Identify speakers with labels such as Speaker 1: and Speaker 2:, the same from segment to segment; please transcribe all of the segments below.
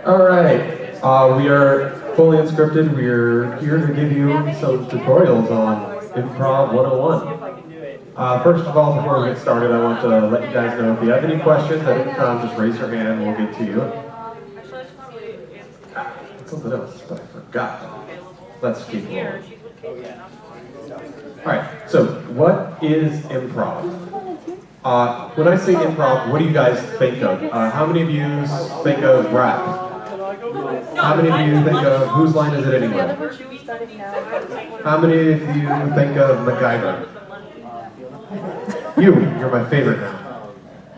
Speaker 1: All right, we are fully unscripted. We're here to give you some tutorials on Improv 101. First of all, before we get started, I want to let you guys know if you have any questions at any time, just raise your hand and we'll get to you. Something else, but I forgot. Let's keep going. All right, so what is improv? When I say improv, what do you guys think of? How many of you think of rap? How many of you think of Whose Line Is It Anyway? How many of you think of MacGyver? You're my favorite now.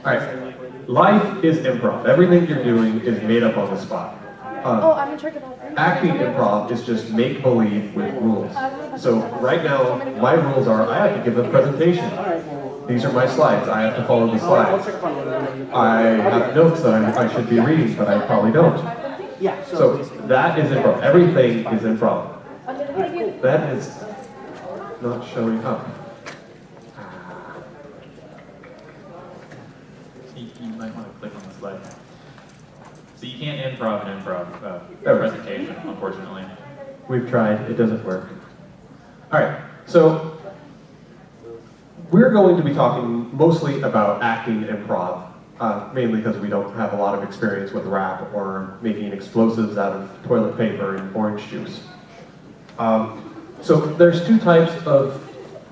Speaker 1: All right, life is improv. Everything you're doing is made up on the spot. Acting improv is just make-believe with rules. So right now, my rules are I have to give a presentation. These are my slides. I have to follow the slides. I have notes that I should be reading, but I probably don't. So that is improv. Everything is improv. That is not showing up.
Speaker 2: You might want to click on the slide. So you can't improv an improv presentation, unfortunately.
Speaker 1: We've tried, it doesn't work. All right, so we're going to be talking mostly about acting improv, mainly because we don't have a lot of experience with rap or making explosives out of toilet paper and orange juice. So there's two types of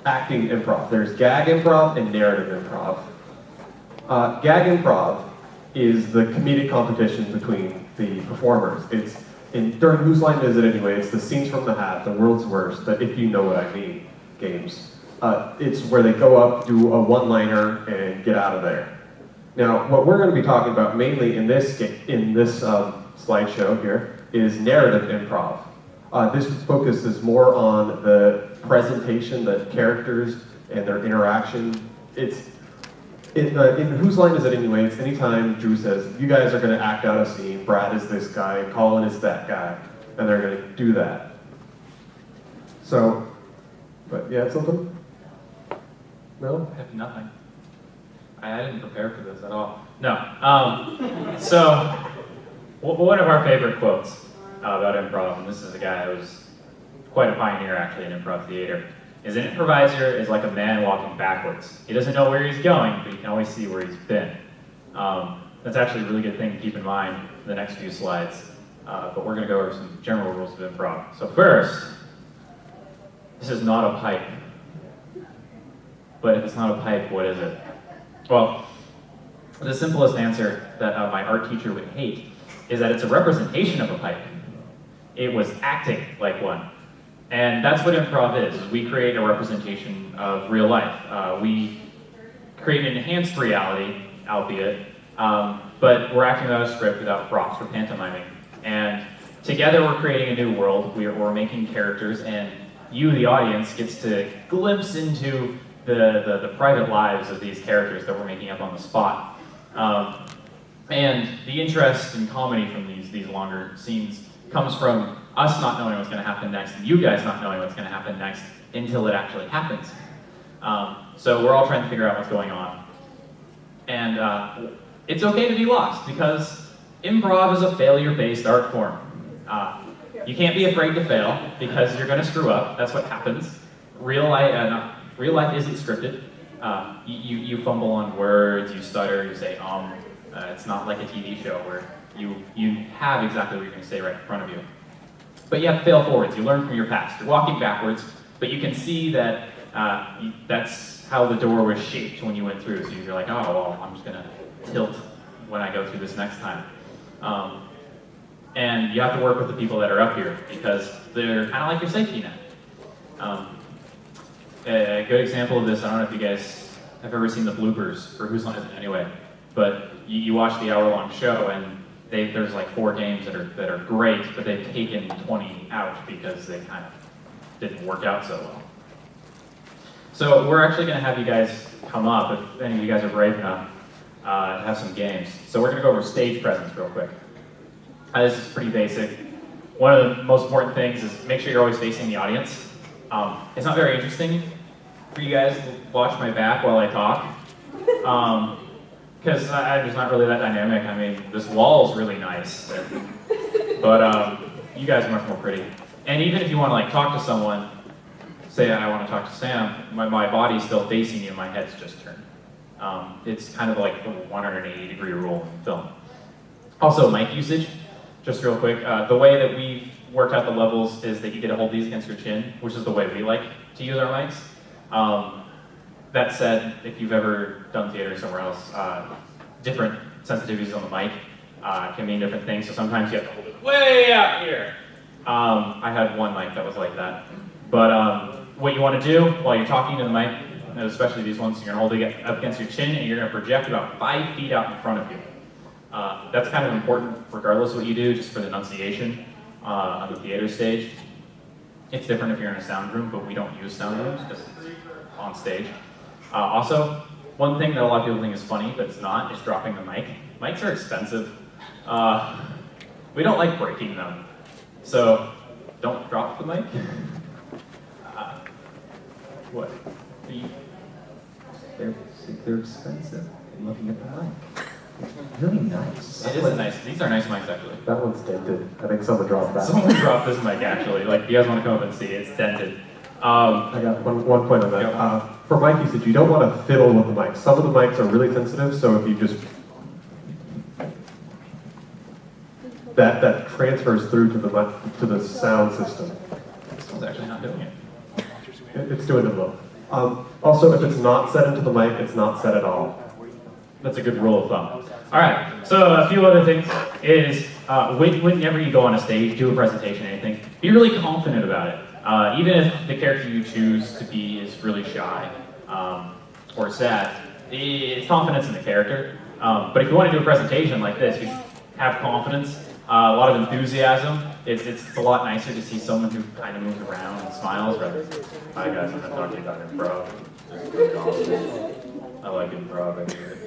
Speaker 1: acting improv. There's gag improv and narrative improv. Gag improv is the comedic competition between the performers. It's during Whose Line Is It Anyway? It's the Scenes from the Hat, the World's Worst, the If You Know What I Mean games. It's where they go up, do a one-liner, and get out of there. Now, what we're going to be talking about mainly in this slideshow here is narrative improv. This focuses more on the presentation, the characters, and their interaction. In Whose Line Is It Anyway? It's anytime Drew says, you guys are going to act out a scene, Brad is this guy, Colin is that guy, and they're going to do that. So, but you have something? No?
Speaker 2: I have nothing. I didn't prepare for this at all. No. So, one of our favorite quotes about improv, and this is a guy who was quite a pioneer actually in improv theater, is an improviser is like a man walking backwards. He doesn't know where he's going, but he can always see where he's been. That's actually a really good thing to keep in mind in the next few slides. But we're going to go over some general rules of improv. So first, this is not a pipe. But if it's not a pipe, what is it? Well, the simplest answer that my art teacher would hate is that it's a representation of a pipe. It was acting like one. And that's what improv is. We create a representation of real life. We create an enhanced reality, albeit, but we're acting without a script, without props, we're pantomiming. And together we're creating a new world. We're making characters, and you, the audience, gets to glimpse into the private lives of these characters that we're making up on the spot. And the interest in comedy from these longer scenes comes from us not knowing what's going to happen next, and you guys not knowing what's going to happen next until it actually happens. So we're all trying to figure out what's going on. And it's okay to be lost, because improv is a failure-based art form. You can't be afraid to fail, because you're going to screw up. That's what happens. Real life isn't scripted. You fumble on words, you stutter, you say it's not like a TV show where you have exactly what you're going to say right in front of you. But you have to fail forwards. You learn from your past. You're walking backwards, but you can see that that's how the door was shaped when you went through. So you're like, oh, well, I'm just going to tilt when I go through this next time. And you have to work with the people that are up here, because they're kind of like your safety net. A good example of this, I don't know if you guys have ever seen the bloopers for Whose Line Is It Anyway, but you watch the hour-long show, and there's like 4 games that are great, but they've taken 20 out because they kind of didn't work out so well. So we're actually going to have you guys come up, if any of you guys are brave enough, to have some games. So we're going to go over stage presence real quick. This is pretty basic. One of the most important things is make sure you're always facing the audience. It's not very interesting for you guys to watch my back while I talk. Because I'm just not really that dynamic. I mean, this wall's really nice, but you guys are much more pretty. And even if you want to like talk to someone, say I want to talk to Sam, my body's still facing you, my head's just turned. It's kind of like the 180-degree rule in film. Also, mic usage, just real quick. The way that we've worked out the levels is that you get to hold these against your chin, which is the way we like to use our mics. That said, if you've ever done theater somewhere else, different sensitivities on the mic can mean different things, so sometimes you have to hold it way out here. I had one mic that was like that. But what you want to do while you're talking to the mic, especially these ones, you're going to hold it up against your chin and you're going to project about 5 feet out in front of you. That's kind of important regardless of what you do, just for the enunciation on the theater stage. It's different if you're in a sound room, but we don't use sound rooms because it's on stage. Also, one thing that a lot of people think is funny, but it's not, is dropping the mic. Mics are expensive. We don't like breaking them. So, don't drop the mic. What?
Speaker 3: They're expensive. I'm looking at the mic. It's really nice.
Speaker 2: It is nice. These are nice mics, actually.
Speaker 1: That one's dented. I think someone dropped that.
Speaker 2: Someone dropped this mic, actually. Like, if you guys want to come up and see, it's dented.
Speaker 1: I got one point on that. For mic usage, you don't want to fiddle with the mic. Some of the mics are really sensitive, so if you just that transfers through to the sound system.
Speaker 2: This one's actually not doing it.
Speaker 1: It's doing it low. Also, if it's not set into the mic, it's not set at all.
Speaker 2: That's a good rule of thumb. All right, so a few other things is whenever you go on a stage, do a presentation, anything, be really confident about it. Even if the character you choose to be is really shy or sad, it's confidence in the character. But if you want to do a presentation like this, you have confidence, a lot of enthusiasm. It's a lot nicer to see someone who kind of moves around and smiles rather than, hi guys, I'm going to talk to you about improv. I like improv, I hear it.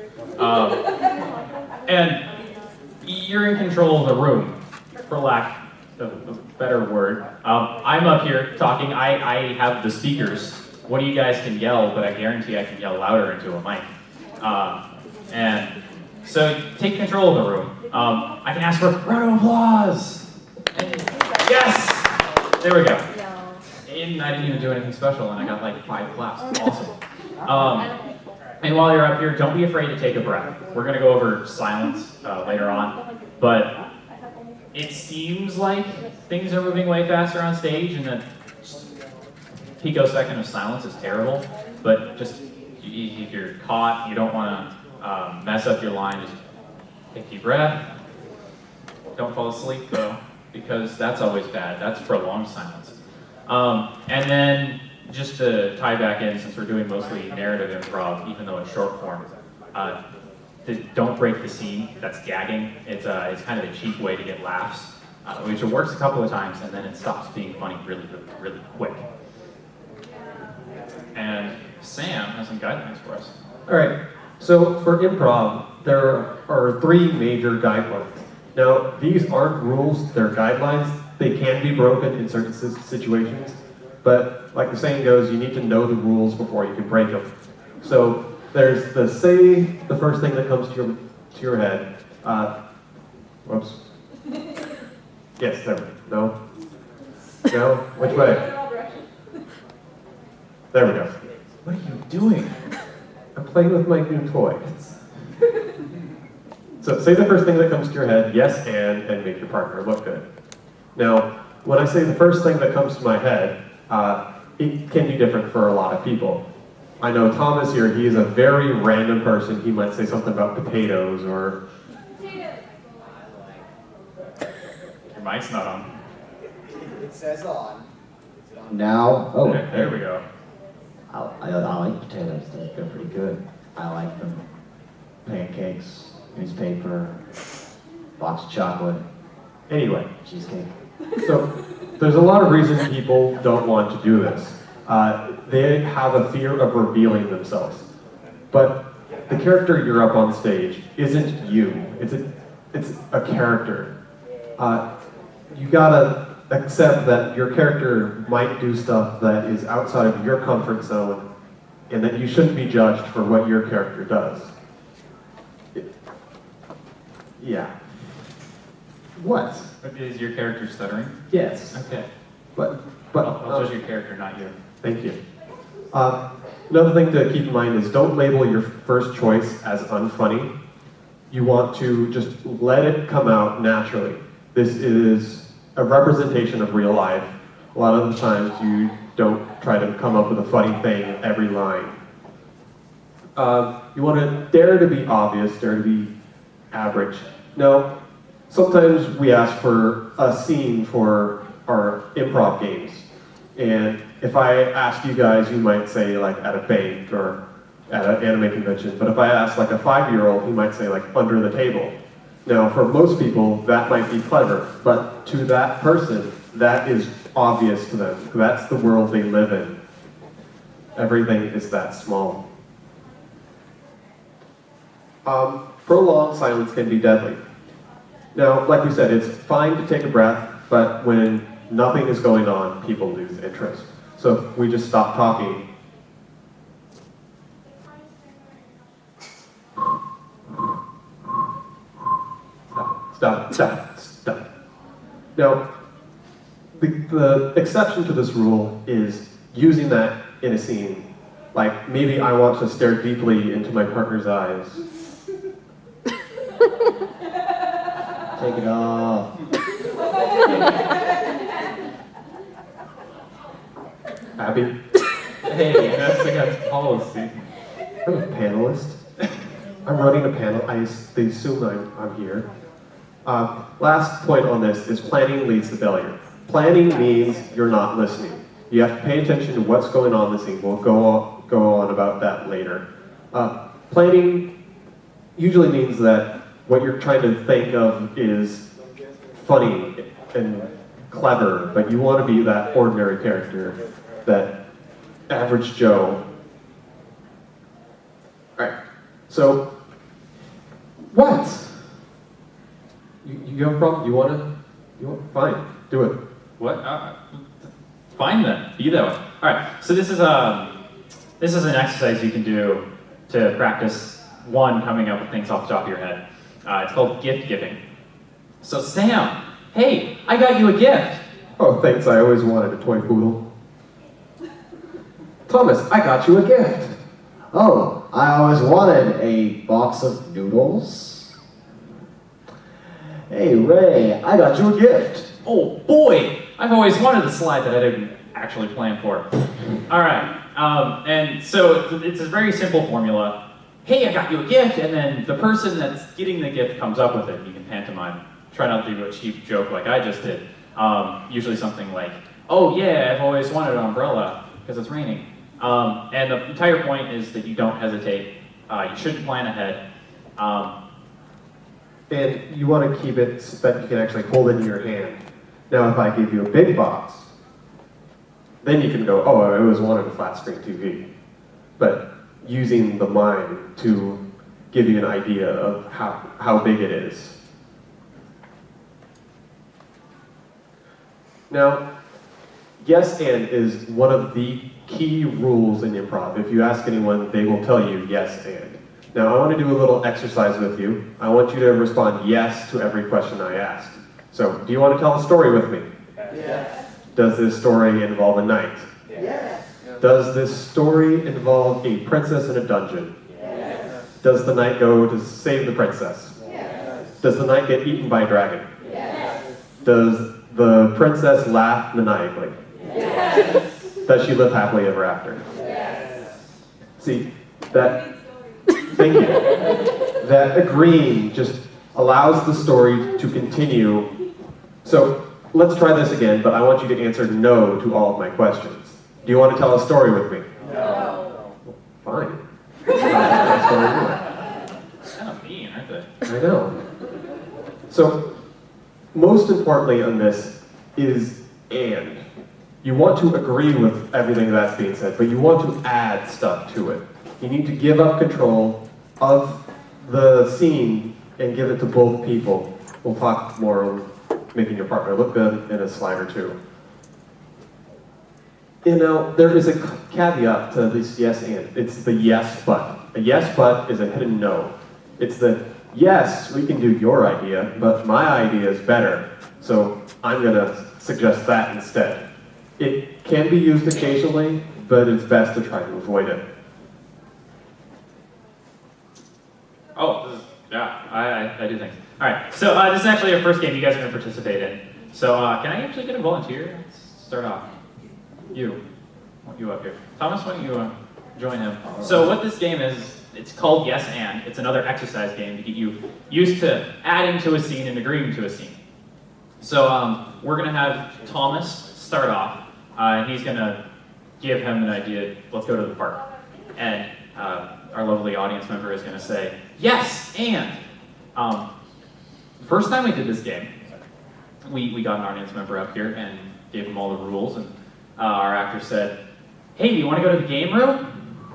Speaker 2: And you're in control of the room, for lack of a better word. I'm up here talking, I have the speakers. One of you guys can yell, but I guarantee I can yell louder into a mic. And so take control of the room. I can ask for a round of applause. Yes! There we go. And I didn't even do anything special, and I got like 5 claps. Awesome. And while you're up here, don't be afraid to take a breath. We're going to go over silence later on, but it seems like things are moving way faster on stage, and that picosecond of silence is terrible. But just if you're caught, you don't want to mess up your line. Just take a deep breath. Don't fall asleep though, because that's always bad. That's prolonged silence. And then just to tie back in, since we're doing mostly narrative improv, even though it's short form, don't break the scene. That's gagging. It's kind of a cheap way to get laughs, which it works a couple of times, and then it stops being funny really, really, really quick. And Sam has some guidelines for us.
Speaker 1: All right. So for improv, there are 3 major guidelines. Now, these aren't rules, they're guidelines. They can be broken in certain situations, but like the saying goes, you need to know the rules before you can break them. So there's say the first thing that comes to your head. Whoops. Yes, there we go. No? No? Which way? There we go.
Speaker 2: What are you doing?
Speaker 1: I'm playing with my new toy. So say the first thing that comes to your head, yes, and make your partner look good. Now, when I say the first thing that comes to my head, it can be different for a lot of people. I know Thomas here, he is a very random person. He might say something about potatoes or...
Speaker 2: Your mic's not on.
Speaker 4: It says on.
Speaker 3: Now, oh,
Speaker 2: There we go.
Speaker 3: I like potatoes. They're pretty good. I like them. Pancakes, newspaper, box of chocolate,
Speaker 1: Anyway,
Speaker 3: cheesecake.
Speaker 1: so there's a lot of reasons people don't want to do this. They have a fear of revealing themselves. But the character you're up on stage isn't you. It's a character. You gotta accept that your character might do stuff that is outside of your comfort zone, and that you shouldn't be judged for what your character does. Yeah. What?
Speaker 2: Is your character stuttering?
Speaker 1: Yes.
Speaker 2: Okay.
Speaker 1: But
Speaker 2: I'll judge your character, not you.
Speaker 1: Thank you. Another thing to keep in mind is don't label your first choice as unfunny. You want to just let it come out naturally. This is a representation of real life. A lot of the times you don't try to come up with a funny thing in every line. You want to dare to be obvious, dare to be average. Now, sometimes we ask for a scene for our improv games. And if I ask you guys, you might say like at a bank or at an anime convention. But if I ask like a 5-year-old, he might say like under the table. Now, for most people, that might be clever. But to that person, that is obvious to them. That's the world they live in. Everything is that small. Prolonged silence can be deadly. Now, like we said, it's fine to take a breath, but when nothing is going on, people lose interest. So if we just stop talking, stop. Now, the exception to this rule is using that in a scene. Like, maybe I want to stare deeply into my partner's eyes.
Speaker 3: Take it off.
Speaker 1: Abby,
Speaker 2: Hey, that's against policy.
Speaker 1: I'm a panelist. I'm running a panel. They assume I'm here. Last point on this is planning leads to failure. Planning means you're not listening. You have to pay attention to what's going on in the scene. We'll go on about that later. Planning usually means that what you're trying to think of is funny and clever, but you want to be that ordinary character, that average Joe. All right. So, what? You have a problem? You want? Fine, do it.
Speaker 2: What? Fine then. Be that way. All right. So this is an exercise you can do to practice coming up with things off the top of your head. It's called gift giving. So Sam, hey, I got you a gift.
Speaker 1: Oh, thanks. I always wanted a toy poodle. Thomas, I got you a gift.
Speaker 3: Oh, I always wanted a box of noodles. Hey, Ray, I got you a gift.
Speaker 2: Oh boy, I've always wanted a slide that I didn't actually plan for. All right. And so it's a very simple formula. Hey, I got you a gift, and then the person that's getting the gift comes up with it. You can pantomime. Try not to do a cheap joke like I just did. Usually something like, oh yeah, I've always wanted an umbrella because it's raining. And the entire point is that you don't hesitate. You shouldn't plan ahead.
Speaker 1: And you want to keep it so that you can actually hold it in your hand. Now, if I give you a big box, then you can go, oh, I always wanted a flat screen TV. But using the mind to give you an idea of how big it is. Now, yes and is one of the key rules in improv. If you ask anyone, they will tell you yes and. Now, I want to do a little exercise with you. I want you to respond yes to every question I ask. So, do you want to tell a story with me?
Speaker 4: Yes.
Speaker 1: Does this story involve a knight?
Speaker 4: Yes.
Speaker 1: Does this story involve a princess in a dungeon?
Speaker 4: Yes.
Speaker 1: Does the knight go to save the princess?
Speaker 4: Yes.
Speaker 1: Does the knight get eaten by a dragon?
Speaker 4: Yes.
Speaker 1: Does the princess laugh maniacally?
Speaker 4: Yes.
Speaker 1: Does she live happily ever after?
Speaker 4: Yes.
Speaker 1: See, thank you. That agreeing just allows the story to continue. So let's try this again, but I want you to answer no to all of my questions. Do you want to tell a story with me?
Speaker 4: No.
Speaker 1: Fine. I'll tell a story anyway.
Speaker 2: Kind of mean, aren't they?
Speaker 1: I know. So, most importantly on this is and. You want to agree with everything that's being said, but you want to add stuff to it. You need to give up control of the scene and give it to both people. We'll talk more on making your partner look good in a slide or two. You know, there is a caveat to this yes and. It's the yes but. A yes but is a hidden no. It's that yes, we can do your idea, but my idea is better, so I'm gonna suggest that instead. It can be used occasionally, but it's best to try to avoid it.
Speaker 2: Oh, yeah, I do think. All right, so this is actually our first game you guys are going to participate in. So can I actually get a volunteer? Let's start off. You. I want you up here. Thomas, why don't you join him? So what this game is, it's called Yes and. It's another exercise game to get you used to adding to a scene and agreeing to a scene. So we're going to have Thomas start off, and he's going to give him an idea. Let's go to the park. And our lovely audience member is going to say, yes, and. First time we did this game, we got an audience member up here and gave him all the rules, and our actor said, hey, do you want to go to the game room?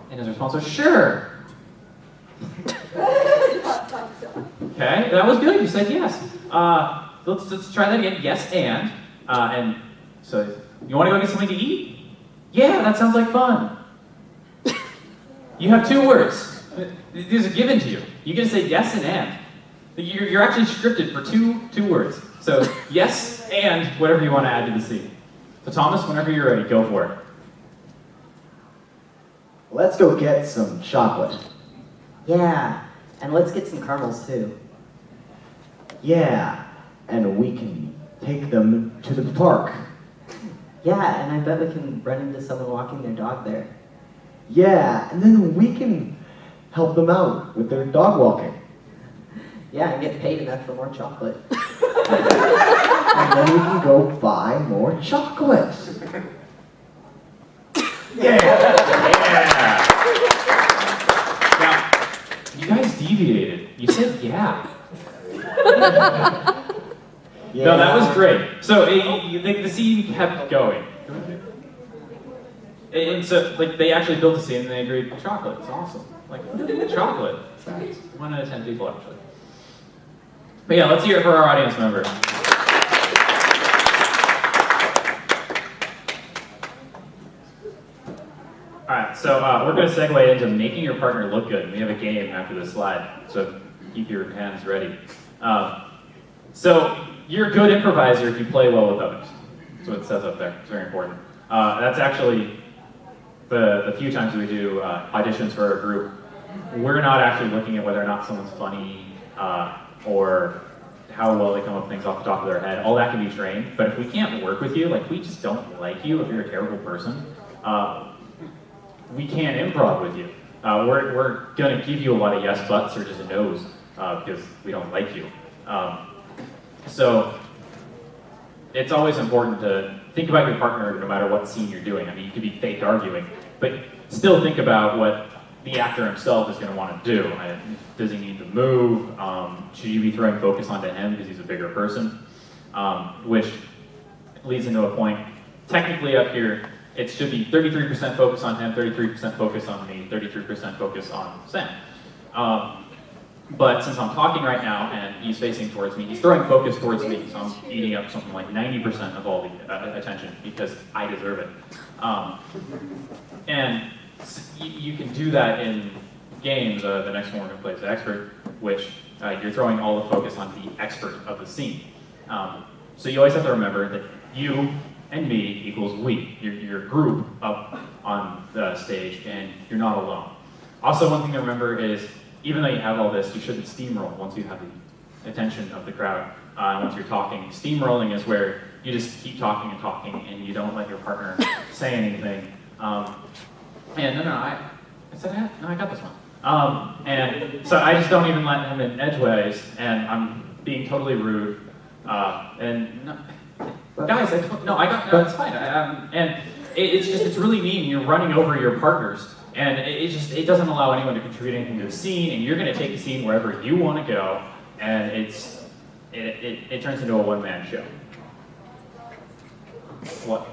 Speaker 2: And his response was, sure. Okay, that was good, you said yes. Let's try that again, yes, and so, you want to go get something to eat? Yeah, that sounds like fun. You have 2 words. These are given to you. You get to say yes and. You're actually scripted for two words. So yes and whatever you want to add to the scene. So Thomas, whenever you're ready, go for it.
Speaker 3: Let's go get some chocolate.
Speaker 5: Yeah, and let's get some caramels too.
Speaker 3: Yeah, and we can take them to the park.
Speaker 5: Yeah, and I bet we can run into someone walking their dog there.
Speaker 3: Yeah, and then we can help them out with their dog walking.
Speaker 5: Yeah, and get paid enough for more chocolate.
Speaker 3: And then we can go buy more chocolate.
Speaker 2: Yeah. Now, you guys deviated. You said yeah. No, that was great. So the scene kept going. And so, like, they actually built a scene and they agreed, chocolate, it's awesome. Like, chocolate. 1 out of 10 people, actually. But yeah, let's hear it for our audience member. Alright, so we're going to segue into making your partner look good. We have a game after this slide, so keep your hands ready. So, you're a good improviser if you play well with others. That's what it says up there. It's very important. That's actually the few times we do auditions for a group. We're not actually looking at whether or not someone's funny or how well they come up with things off the top of their head. All that can be trained, but if we can't work with you, like we just don't like you, if you're a terrible person, we can't improv with you. We're gonna give you a lot of yes buts or just a no's because we don't like you. So it's always important to think about your partner no matter what scene you're doing. I mean, you could be fake arguing, but still think about what the actor himself is going to want to do. Does he need to move? Should you be throwing focus onto him because he's a bigger person? Which leads into a point. Technically up here, it should be 33% focus on him, 33% focus on me, 33% focus on Sam. But since I'm talking right now and he's facing towards me, he's throwing focus towards me, so I'm eating up something like 90% of all the attention because I deserve it. And you can do that in games. The next one we're going to play is Expert, which you're throwing all the focus on the expert of the scene. So you always have to remember that you and me equals we. You're a group up on the stage and you're not alone. Also, one thing to remember is even though you have all this, you shouldn't steamroll once you have the attention of the crowd. Once you're talking, steamrolling is where you just keep talking and talking and you don't let your partner say anything. And I said, no, I got this one. And so I just don't even let him in edgeways, and I'm being totally rude. And no, guys, it's fine. And it's really mean. You're running over your partners, and it doesn't allow anyone to contribute anything to the scene. And you're going to take the scene wherever you want to go, and it turns into a one-man show. What?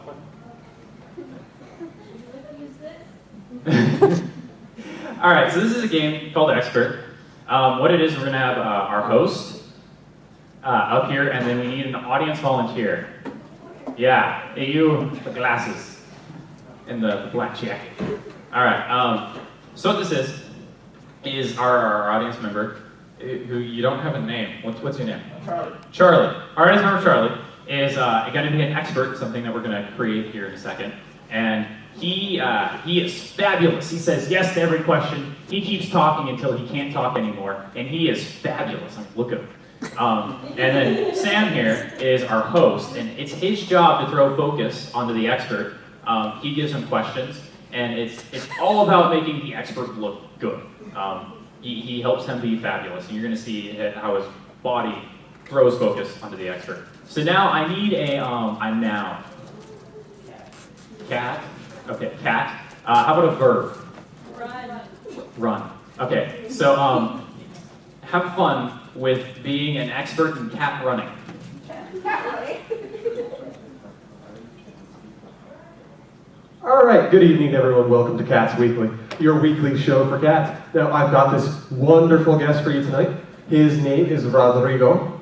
Speaker 2: All right, so this is a game called Expert. What it is, we're going to have our host up here, and then we need an audience volunteer. Yeah, you, the glasses, and the black jacket. All right, so what this is our audience member who you don't have a name. What's your name?
Speaker 4: Charlie.
Speaker 2: Charlie. Our artist member Charlie is going to be an expert, something that we're going to create here in a second. And he is fabulous. He says yes to every question. He keeps talking until he can't talk anymore, and he is fabulous. I mean, look at him. And then Sam here is our host, and it's his job to throw focus onto the expert. He gives him questions, and it's all about making the expert look good. He helps him be fabulous, and you're going to see how his body throws focus onto the expert. So now I need a cat. Okay, cat. How about a verb?
Speaker 4: Run.
Speaker 2: Run. Okay, so have fun with being an expert in cat running.
Speaker 1: All right, good evening, everyone. Welcome to Cats Weekly, your weekly show for cats. Now, I've got this wonderful guest for you tonight. His name is Rodrigo.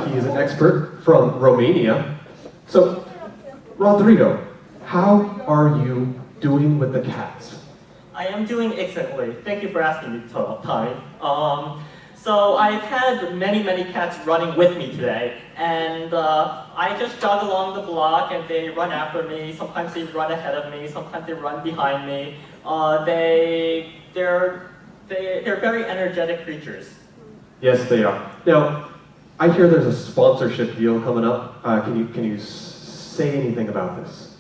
Speaker 1: He is an expert from Romania. So, Rodrigo, how are you doing with the cats?
Speaker 6: I am doing excellently. Thank you for asking me, Tommy. So I've had many cats running with me today, and I just jog along the block, and they run after me. Sometimes they run ahead of me. Sometimes they run behind me. They're very energetic creatures.
Speaker 1: Yes, they are. Now, I hear there's a sponsorship deal coming up. Can you say anything about this?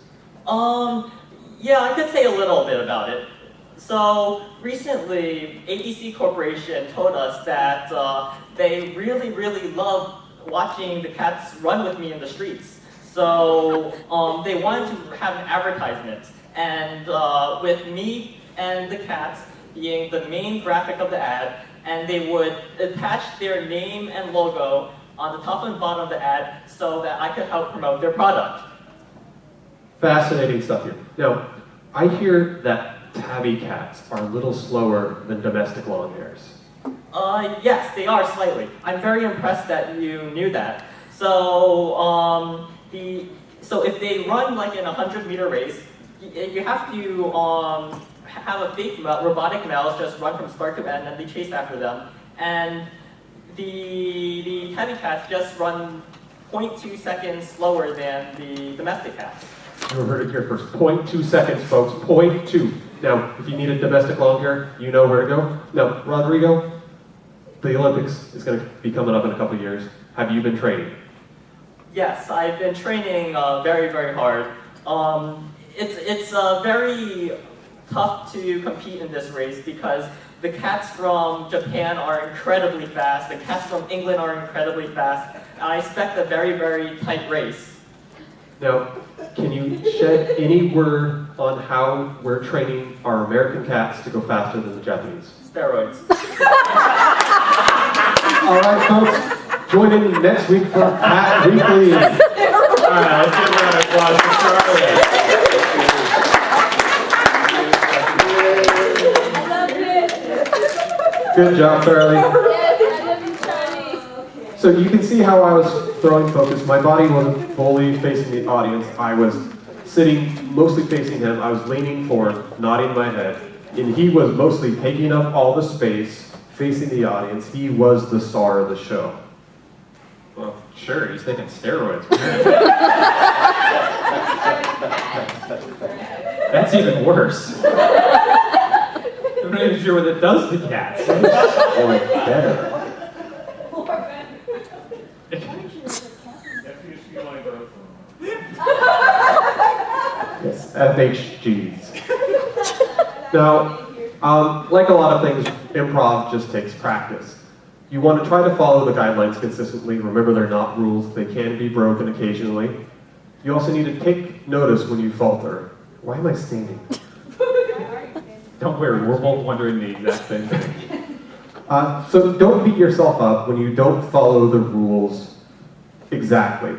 Speaker 6: Yeah, I could say a little bit about it. So recently, ABC Corporation told us that they really love watching the cats run with me in the streets. So they wanted to have an advertisement, and with me and the cats being the main graphic of the ad, and they would attach their name and logo on the top and bottom of the ad so that I could help promote their product.
Speaker 1: Fascinating stuff here. Now, I hear that tabby cats are a little slower than domestic long hairs.
Speaker 6: Yes, they are slightly. I'm very impressed that you knew that. So, so if they run like in a 100-meter race, you have to have a fake robotic mouse just run from start to end, and they chase after them. And the tabby cats just run 0.2 seconds slower than the domestic cats.
Speaker 1: You heard it here first. 0.2 seconds, folks. 0.2. Now, if you need a domestic long hair, you know where to go. Now, Rodrigo, the Olympics is going to be coming up in a couple of years. Have you been training?
Speaker 6: Yes, I've been training very hard. It's very tough to compete in this race because the cats from Japan are incredibly fast. The cats from England are incredibly fast. I expect a very tight race.
Speaker 1: Now, can you shed any word on how we're training our American cats to go faster than the Japanese?
Speaker 6: Steroids.
Speaker 1: All right, folks, join in next week for Cat Weekly.
Speaker 2: All right, let's give a round of applause for Charlie.
Speaker 4: I love it.
Speaker 1: Good job, Charlie.
Speaker 4: Yes, I love you, Charlie.
Speaker 1: So you can see how I was throwing focus. My body wasn't fully facing the audience. I was sitting mostly facing him. I was leaning forward, nodding my head, and he was mostly taking up all the space, facing the audience. He was the star of the show.
Speaker 2: Well, sure, he's taking steroids. That's even worse. I'm not even sure what it does to cats.
Speaker 3: Or better.
Speaker 1: Yes, FHGs. Now, like a lot of things, improv just takes practice. You want to try to follow the guidelines consistently. Remember, they're not rules. They can be broken occasionally. You also need to take notice when you falter. Why am I standing?
Speaker 2: Don't worry, we're both wondering the exact same thing.
Speaker 1: So don't beat yourself up when you don't follow the rules exactly.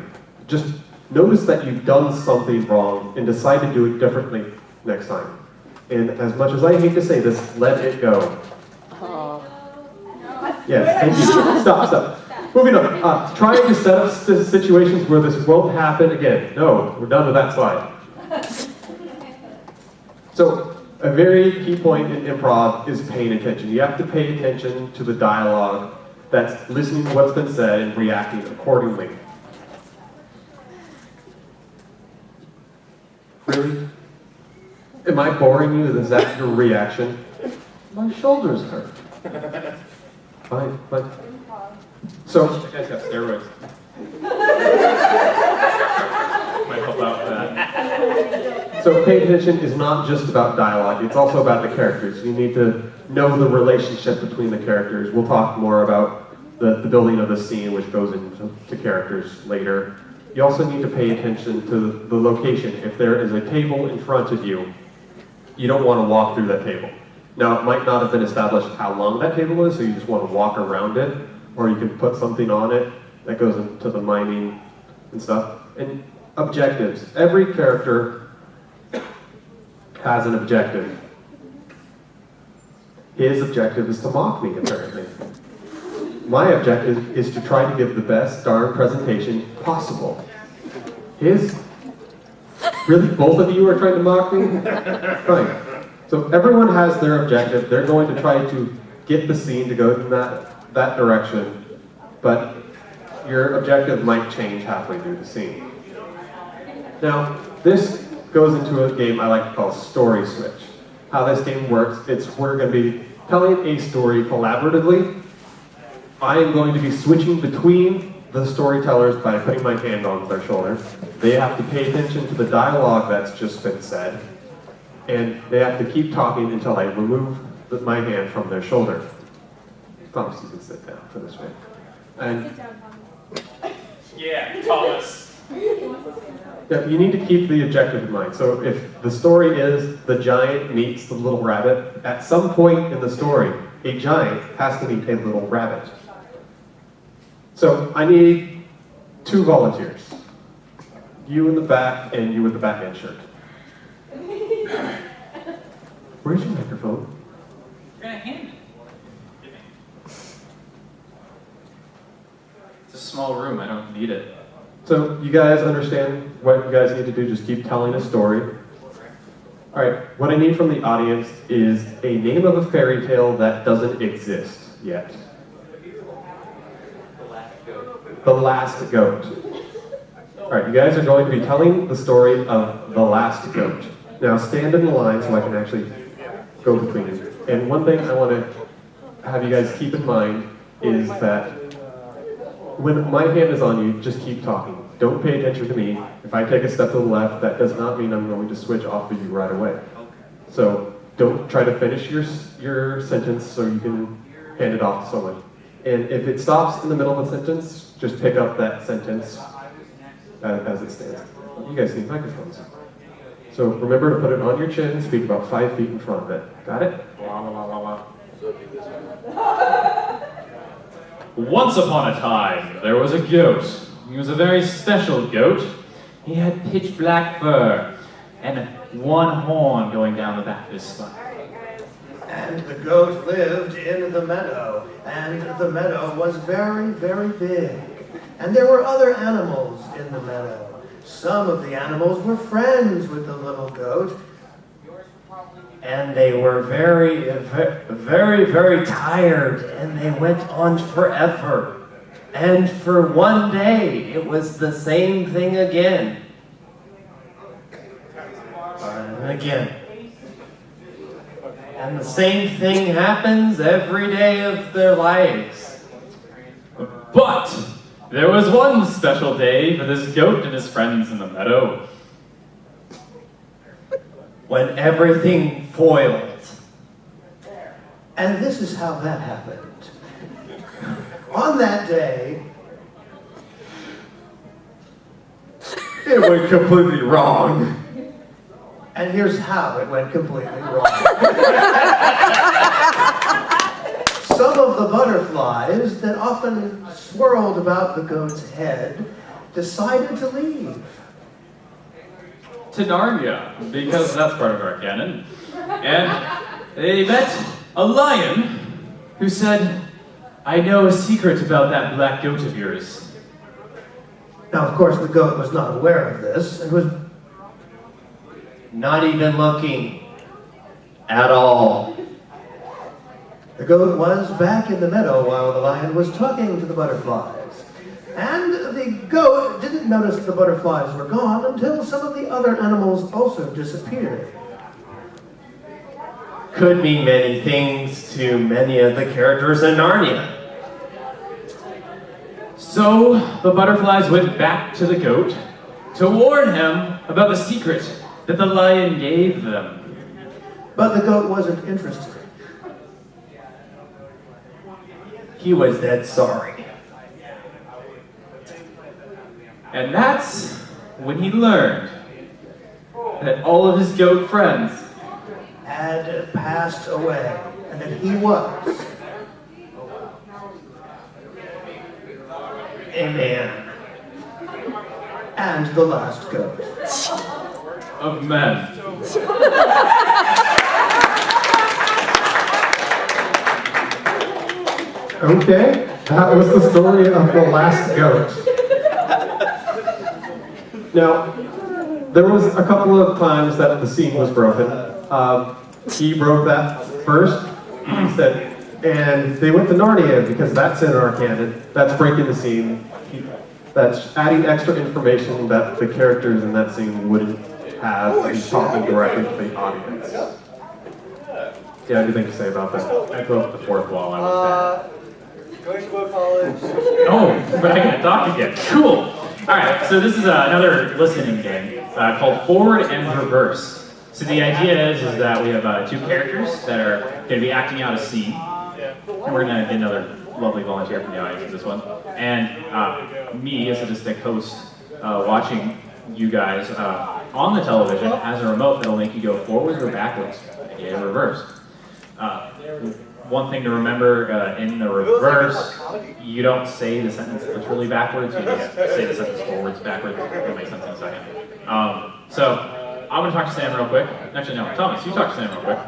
Speaker 1: Just notice that you've done something wrong and decide to do it differently next time. And as much as I hate to say this, let it go. Yes, thank you. Stop. Moving on. Trying to set up situations where this won't happen again. No, we're done with that slide. So, a very key point in improv is paying attention. You have to pay attention to the dialogue that's listening to what's been said and reacting accordingly. Really? Am I boring you? Is that your reaction? My shoulders hurt. Fine, fine. So,
Speaker 2: That guy's got steroids. Might help out with that.
Speaker 1: so pay attention is not just about dialogue, it's also about the characters. You need to know the relationship between the characters. We'll talk more about the building of the scene, which goes into characters later. You also need to pay attention to the location. If there is a table in front of you, you don't want to walk through that table. Now, it might not have been established how long that table is, so you just want to walk around it, or you can put something on it that goes into the mining and stuff. And objectives. Every character has an objective. His objective is to mock me, apparently. My objective is to try to give the best darn presentation possible. His? Really? Both of you are trying to mock me? Fine. So everyone has their objective. They're going to try to get the scene to go in that direction, but your objective might change halfway through the scene. Now, this goes into a game I like to call Story Switch. How this game works, we're going to be telling a story collaboratively. I am going to be switching between the storytellers by putting my hand on their shoulder. They have to pay attention to the dialogue that's just been said, and they have to keep talking until I remove my hand from their shoulder. Thomas, you can sit down for this one. And
Speaker 2: Yeah, Thomas.
Speaker 1: yeah, you need to keep the objective in mind. So if the story is the giant meets the little rabbit, at some point in the story, a giant has to meet a little rabbit. So I need 2 volunteers. You in the back and you with the back end shirt. Where's your microphone?
Speaker 2: You're gonna hand it. Give me. It's a small room, I don't need it.
Speaker 1: So you guys understand what you guys need to do, just keep telling a story. All right, what I need from the audience is a name of a fairy tale that doesn't exist yet. The Last Goat. All right, you guys are going to be telling the story of The Last Goat. Now stand in the line so I can actually go between you. And one thing I want to have you guys keep in mind is that when my hand is on you, just keep talking. Don't pay attention to me. If I take a step to the left, that does not mean I'm going to switch off of you right away. So don't try to finish your sentence so you can hand it off to someone. And if it stops in the middle of a sentence, just pick up that sentence as it stands. You guys need microphones. So remember to put it on your chin and speak about 5 feet in front of it. Got it?
Speaker 2: Once upon a time, there was a goat. He was a very special goat. He had pitch black fur and one horn going down the back of his spine.
Speaker 7: And the goat lived in the meadow, and the meadow was very, very big. And there were other animals in the meadow. Some of the animals were friends with the little goat, and they were very, very tired, and they went on forever. And for one day, it was the same thing again. And again. And the same thing happens every day of their lives.
Speaker 2: But there was one special day for this goat and his friends in the meadow.
Speaker 7: When everything foiled. And this is how that happened. On that day, it went completely wrong. And here's how it went completely wrong. Some of the butterflies that often swirled about the goat's head decided to leave.
Speaker 2: To Narnia, because that's part of our canon. And they met a lion who said, "I know a secret about that black goat of yours."
Speaker 7: Now, of course, the goat was not aware of this and was not even looking at all. The The goat was back in the meadow while the lion was talking to the butterflies. And the goat didn't notice the butterflies were gone until some of the other animals also disappeared.
Speaker 8: Could mean many things to many of the characters in Narnia.
Speaker 2: So the butterflies went back to the goat to warn him about the secret that the lion gave them.
Speaker 7: But the goat wasn't interested.
Speaker 8: He was dead sorry.
Speaker 2: And that's when he learned that all of his goat friends
Speaker 7: Had passed away, and that he was
Speaker 8: A man.
Speaker 7: and the last goat.
Speaker 2: of men.
Speaker 1: Okay, that was the story of the last goat. Now, there was a couple of times that the scene was broken. He broke that first, he said, and they went to Narnia because that's in our canon. That's breaking the scene. That's adding extra information that the characters in that scene wouldn't have. He's talking directly to the audience. Yeah, anything to say about that?
Speaker 2: I broke the fourth wall. I was
Speaker 9: Going to go to college.
Speaker 2: bad. Oh, but I can talk again. Cool. All right. So this is another listening game called Forward and Reverse. So the idea is that we have two characters that are going to be acting out a scene. And we're going to get another lovely volunteer from the audience in this one. And me, as a sadistic host, watching you guys on the television, has a remote that'll make you go forwards or backwards, aka reverse. One thing to remember in the reverse, you don't say the sentence literally backwards, you just say the sentence forwards, backwards. It'll make sense in a second. So I'm going to talk to Sam real quick. Actually, no, Thomas, you talk to Sam real quick.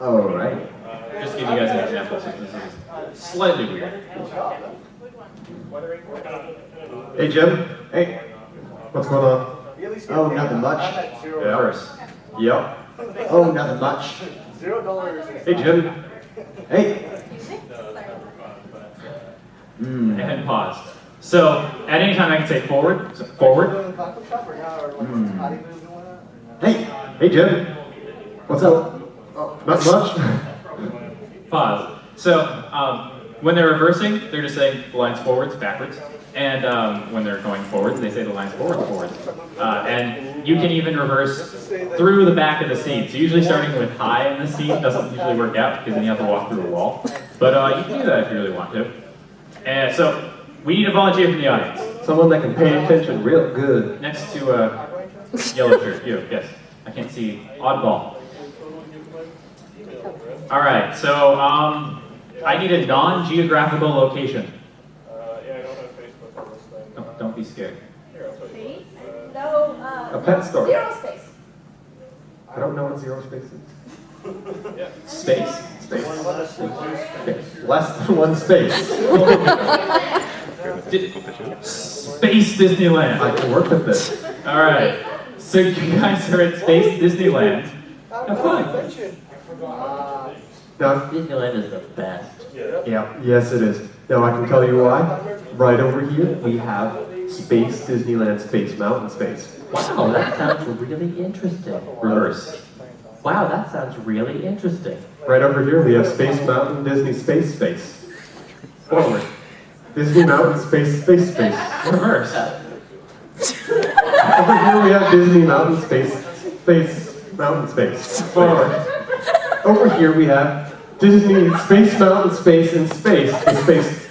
Speaker 3: Alright.
Speaker 2: Just to give you guys an example, since this is slightly weird.
Speaker 1: Hey, Jim. Hey. What's going on?
Speaker 3: Oh, nothing much.
Speaker 2: Reverse.
Speaker 1: Yep.
Speaker 3: Oh, nothing much.
Speaker 9: $0.
Speaker 1: Hey, Jim.
Speaker 3: Hey.
Speaker 2: And pause. So at any time I can say forward, so forward.
Speaker 3: Hey.
Speaker 1: Hey, Jim. What's up? Not much.
Speaker 2: Pause. So when they're reversing, they're just saying the line's forwards, backwards. And when they're going forwards, they say the line's forwards. And you can even reverse through the back of the scene. So usually starting with high in the scene doesn't usually work out because then you have to walk through a wall. But you can do that if you really want to. And so we need a volunteer from the audience.
Speaker 1: Someone that can pay attention real good.
Speaker 2: Next to yellow shirt, you, yes. I can't see. Oddball. All right, so I need a non-geographical location.
Speaker 9: Yeah, I don't have Facebook on this thing.
Speaker 2: Don't be scared.
Speaker 4: Space? No,
Speaker 1: A pet store.
Speaker 4: Zero space.
Speaker 1: I don't know what zero space is.
Speaker 2: Space.
Speaker 1: Okay. Less than one space.
Speaker 2: Space Disneyland.
Speaker 1: I can work with this.
Speaker 2: All right. So you guys are at Space Disneyland. Have fun.
Speaker 1: Now,
Speaker 5: Disneyland is the best.
Speaker 1: yeah, yes it is. Now I can tell you why. Right over here, we have Space Disneyland Space Mountain Space.
Speaker 5: Wow, that sounds really interesting.
Speaker 1: Reverse.
Speaker 5: Wow, that sounds really interesting.
Speaker 1: Right over here, we have Space Mountain Disney Space Space. Forward. Disney Mountain Space Space Space.
Speaker 2: Reverse.
Speaker 1: Over here, we have Disney Mountain Space Mountain Space. Forward. Over here, we have Disney Space Mountain Space in Space.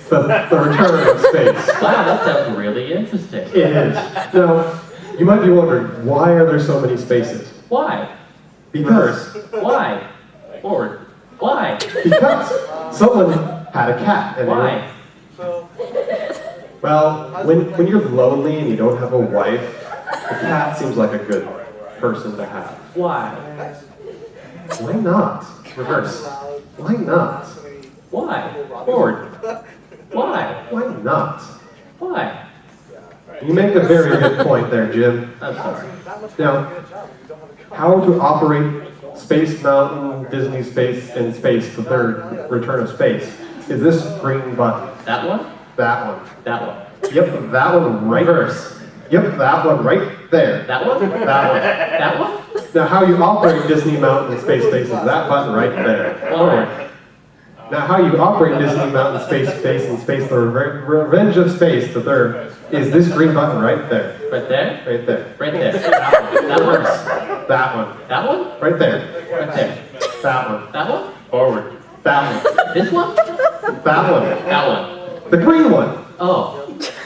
Speaker 1: The return of space.
Speaker 5: Wow, that sounds really interesting.
Speaker 1: It is. Now, you might be wondering, why are there so many spaces?
Speaker 5: Why?
Speaker 1: Because
Speaker 5: Why?
Speaker 2: Forward.
Speaker 5: Why?
Speaker 1: someone had a cat. And
Speaker 5: Why?
Speaker 1: well, when you're lonely and you don't have a wife, a cat seems like a good person to have.
Speaker 5: Why?
Speaker 1: Why not?
Speaker 2: Reverse.
Speaker 1: Why not?
Speaker 5: Why?
Speaker 2: Forward.
Speaker 5: Why?
Speaker 1: Why not?
Speaker 5: Why?
Speaker 1: You make a very good point there, Jim.
Speaker 5: I'm sorry.
Speaker 1: Now, how to operate Space Mountain, Disney Space, and Space, the third, Return of Space, is this green button.
Speaker 2: That one?
Speaker 1: That one.
Speaker 2: That one.
Speaker 1: Yep, that one right.
Speaker 2: Reverse.
Speaker 1: Yep, that one right there.
Speaker 2: That one?
Speaker 1: That one.
Speaker 2: That one?
Speaker 1: Now, how you operate Disney Mountain and Space Space is that button right there. Forward. Now, how you operate Disney Mountain, Space Space, and Space, the Revenge of Space, the third, is this green button right there.
Speaker 2: Right there?
Speaker 1: Right there.
Speaker 2: Right there. That works.
Speaker 1: That one.
Speaker 2: That one?
Speaker 1: Right there.
Speaker 2: Right there.
Speaker 1: That one.
Speaker 2: That one?
Speaker 1: Forward. That one.
Speaker 2: This one?
Speaker 1: That one.
Speaker 2: That one.
Speaker 1: The green one.
Speaker 2: Oh,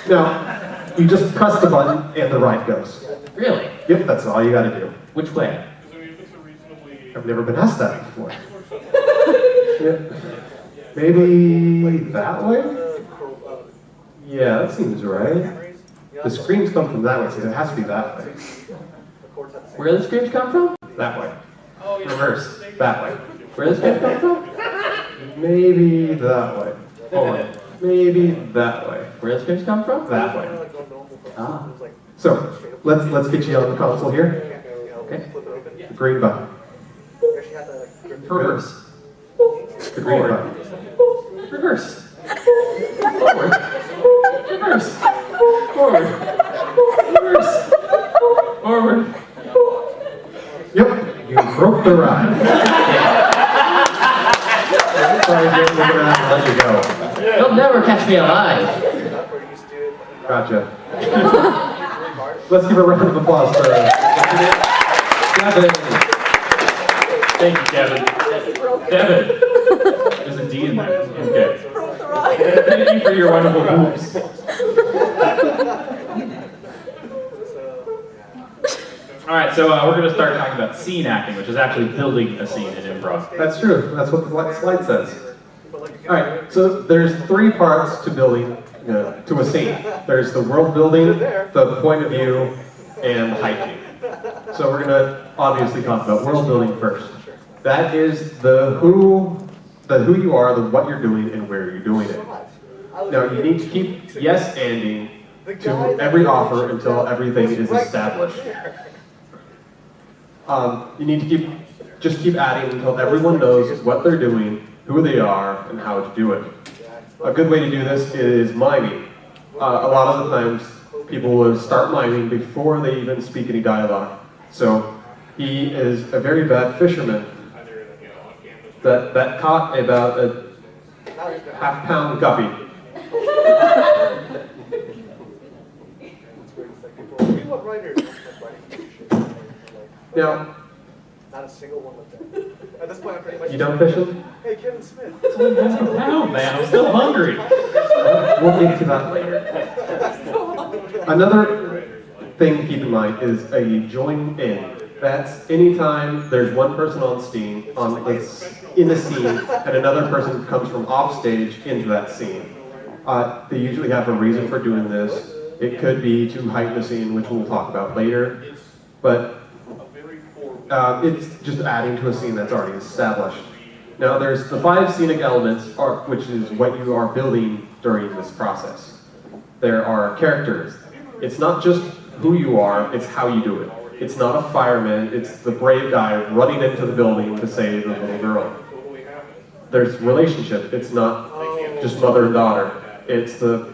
Speaker 1: Now, you just press the button and the ride goes.
Speaker 2: really?
Speaker 1: Yep, that's all you gotta do.
Speaker 2: Which way?
Speaker 1: I've never been asked that before. Yep. Maybe that way? Yeah, that seems right. The screams come from that way, so it has to be that way.
Speaker 2: Where do the screams come from?
Speaker 1: That way.
Speaker 2: Reverse.
Speaker 1: That way.
Speaker 2: Where do the screams come from?
Speaker 1: Maybe that way.
Speaker 2: Forward.
Speaker 1: Maybe that way.
Speaker 2: Where do the screams come from?
Speaker 1: That way.
Speaker 2: Ah.
Speaker 1: So, let's get you on the console here.
Speaker 2: Okay.
Speaker 1: The green button.
Speaker 2: Reverse.
Speaker 1: The green button.
Speaker 2: Reverse. Forward. Reverse. Forward. Reverse. Forward.
Speaker 1: Yep, you broke the ride. Sorry, Jim, we're gonna have to let you go.
Speaker 2: You'll never catch me alive.
Speaker 1: Gotcha. Let's give a round of applause for Kevin.
Speaker 2: Thank you, Kevin. Kevin. There's a D in there. Okay. Thank you for your wonderful moves. All right, so we're going to start talking about scene acting, which is actually building a scene in improv.
Speaker 1: That's true. That's what the slide says. All right. So there's three parts to building to a scene. There's the world building, the point of view, and the heighting. So we're going to obviously talk about world building first. That is the who you are, the what you're doing, and where you're doing it. Now you need to keep yes-anding to every offer until everything is established. You need to keep adding until everyone knows what they're doing, who they are, and how to do it. A good way to do this is miming. A lot of the times, people will start miming before they even speak any dialogue. So he is a very bad fisherman that caught about a half-pound guppy. Now,
Speaker 9: not a single one with them. At this point, I'm pretty much.
Speaker 1: You done fishing?
Speaker 9: Hey, Kevin Smith.
Speaker 2: Now, man, I'm still hungry.
Speaker 1: We'll get to that later. Another thing to keep in mind is a join in. That's anytime there's one person in the scene and another person comes from off stage into that scene. They usually have a reason for doing this. It could be to heighten the scene, which we'll talk about later, but it's just adding to a scene that's already established. Now there's the 5 scenic elements, which is what you are building during this process. There are characters. It's not just who you are, it's how you do it. It's not a fireman, it's the brave guy running into the building to save the little girl. There's relationship. It's not just mother and daughter. It's the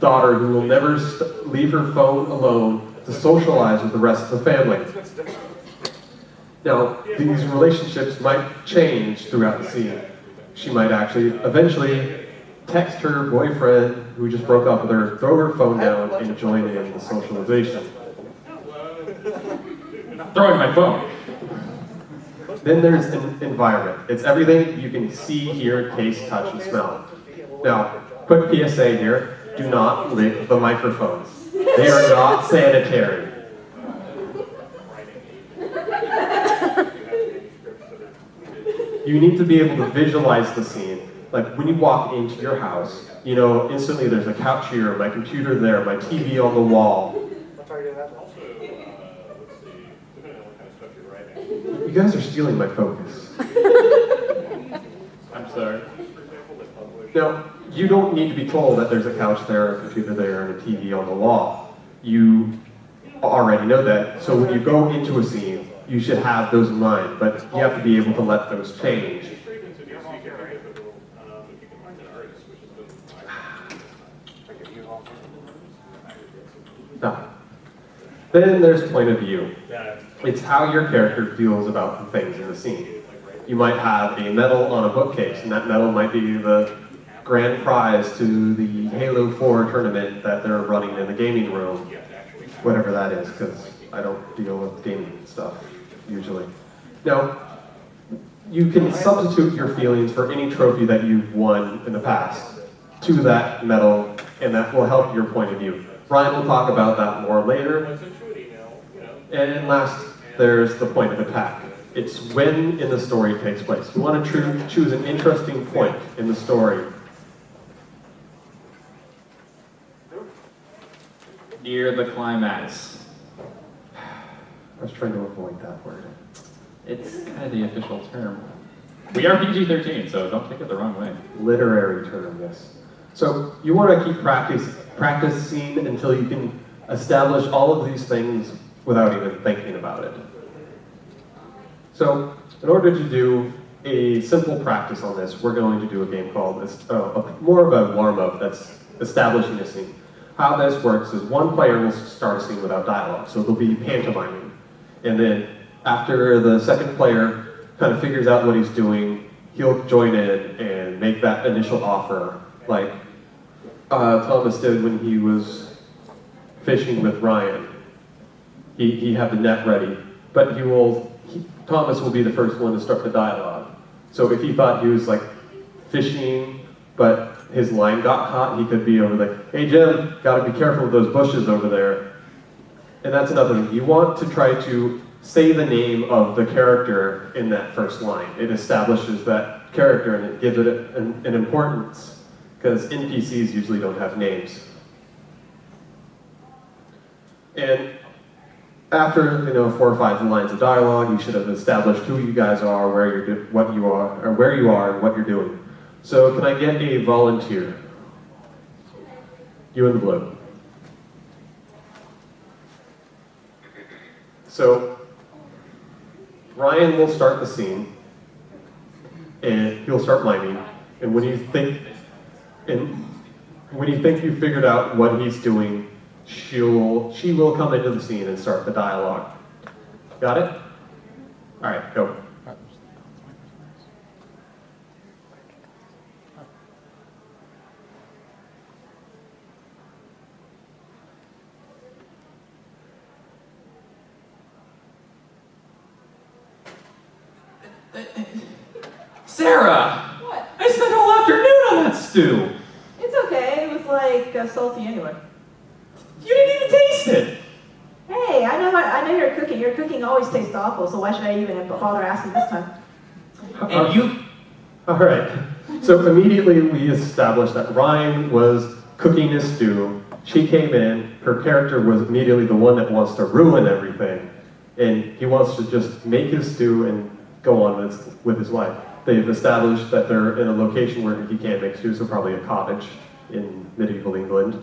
Speaker 1: daughter who will never leave her phone alone to socialize with the rest of the family. Now, these relationships might change throughout the scene. She might actually eventually text her boyfriend who just broke up with her, throw her phone down, and join in the socialization.
Speaker 2: Throwing my phone.
Speaker 1: Then there's an environment. It's everything you can see, hear, taste, touch, and smell. Now, quick PSA here, do not lick the microphones. They are not sanitary. You need to be able to visualize the scene. Like when you walk into your house, you know, instantly there's a couch here, my computer there, my TV on the wall. You guys are stealing my focus.
Speaker 2: I'm sorry.
Speaker 1: Now, you don't need to be told that there's a couch there, a computer there, and a TV on the wall. You already know that. So when you go into a scene, you should have those in mind, but you have to be able to let those change. No. Then there's point of view. It's how your character feels about the things in the scene. You might have a medal on a bookcase, and that medal might be the grand prize to the Halo 4 tournament that they're running in the gaming room, whatever that is, because I don't deal with gaming stuff usually. Now, you can substitute your feelings for any trophy that you've won in the past to that medal, and that will help your point of view. Ryan will talk about that more later. And last, there's the point of attack. It's when in the story it takes place. You want to choose an interesting point in the story.
Speaker 2: Near the climax.
Speaker 1: I was trying to avoid that word.
Speaker 2: It's kind of the official term. We are PG-13, so don't take it the wrong way.
Speaker 1: Literary term, yes. So you want to keep practicing until you can establish all of these things without even thinking about it. So in order to do a simple practice on this, we're going to do a game called more of a warm-up that's establishing a scene. How this works is one player will start a scene without dialogue, so they'll be pantomiming. And then after the second player kind of figures out what he's doing, he'll join in and make that initial offer, like Thomas did when he was fishing with Ryan. He had the net ready, but Thomas will be the first one to start the dialogue. So if he thought he was like fishing, but his line got caught, he could be over like, hey Jim, gotta be careful with those bushes over there. And that's another thing. You want to try to say the name of the character in that first line. It establishes that character and it gives it an importance, because NPCs usually don't have names. And after 4 or 5 lines of dialogue, you should have established who you guys are, what you are, and what you're doing. So can I get a volunteer? You in the blue. So Ryan will start the scene, and he'll start miming. And when you think you've figured out what he's doing, she will come into the scene and start the dialogue. Got it? All right, go.
Speaker 2: Sarah!
Speaker 4: What?
Speaker 2: I spent all afternoon on that stew!
Speaker 4: It's okay. It was like salty anyway.
Speaker 2: You didn't even taste it!
Speaker 4: Hey, I know you're cooking. Your cooking always tastes awful, so why should I even bother asking this time?
Speaker 2: And you...
Speaker 1: All right. So immediately we established that Ryan was cooking his stew. She came in. Her character was immediately the one that wants to ruin everything. And he wants to just make his stew and go on with his life. They've established that they're in a location where he can't make stew, so probably a cottage in medieval England.